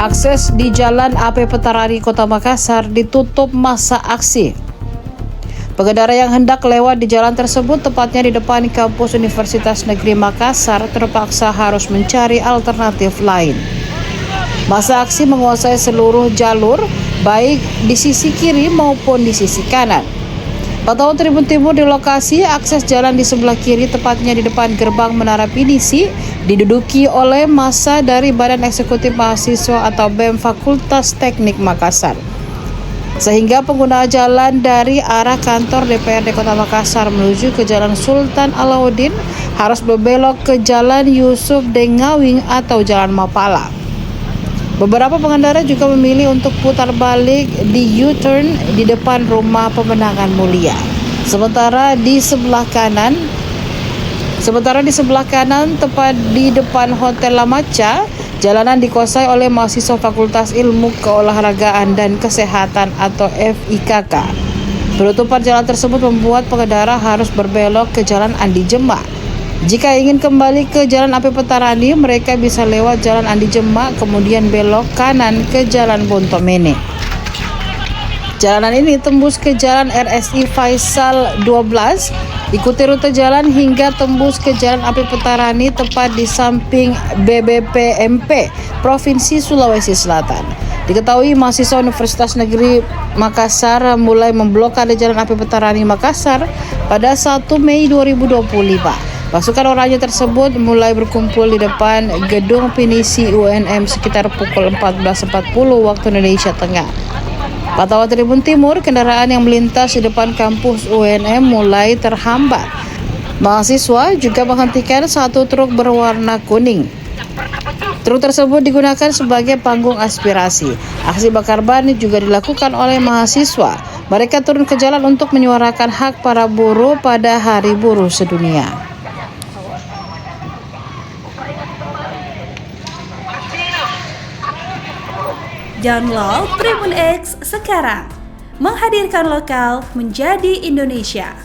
Akses di Jalan AP Petarani Kota Makassar ditutup masa aksi. Pengendara yang hendak lewat di jalan tersebut, tepatnya di depan kampus Universitas Negeri Makassar, terpaksa harus mencari alternatif lain. Masa aksi menguasai seluruh jalur, baik di sisi kiri maupun di sisi kanan. Pantauan Tribun Timur di lokasi, akses jalan di sebelah kiri, tepatnya di depan gerbang Menara Pinisi, diduduki oleh massa dari Badan Eksekutif Mahasiswa atau BEM Fakultas Teknik Makassar. Sehingga pengguna jalan dari arah kantor DPRD Kota Makassar menuju ke Jalan Sultan Alauddin harus berbelok ke Jalan Yusuf Dengawing atau Jalan Mapala. Beberapa pengendara juga memilih untuk putar balik di U-turn di depan Rumah Pemenangan Mulia. Sementara di sebelah kanan, tepat di depan Hotel La Maca, jalanan dikuasai oleh mahasiswa Fakultas Ilmu Keolahragaan dan Kesehatan atau FIKK. Penutupan jalan tersebut membuat pengendara harus berbelok ke Jalan Andi Jemak. Jika ingin kembali ke Jalan AP Petarani, mereka bisa lewat Jalan Andi Jemak, kemudian belok kanan ke Jalan Bontomene. Jalanan ini tembus ke Jalan RSI Faisal 12, ikuti rute jalan hingga tembus ke Jalan AP Petarani tepat di samping BBPMP Provinsi Sulawesi Selatan. Diketahui mahasiswa Universitas Negeri Makassar mulai memblokade Jalan AP Petarani Makassar pada 1 Mei 2025. Pasukan oranye tersebut mulai berkumpul di depan gedung Pinisi UNM sekitar pukul 14.40 waktu Indonesia Tengah. Pantauan Tribun Timur, kendaraan yang melintas di depan kampus UNM mulai terhambat. Mahasiswa juga menghentikan satu truk berwarna kuning. Truk tersebut digunakan sebagai panggung aspirasi. Aksi bakar ban juga dilakukan oleh mahasiswa. Mereka turun ke jalan untuk menyuarakan hak para buruh pada Hari Buruh Sedunia. Download Tribun X sekarang, menghadirkan lokal menjadi Indonesia.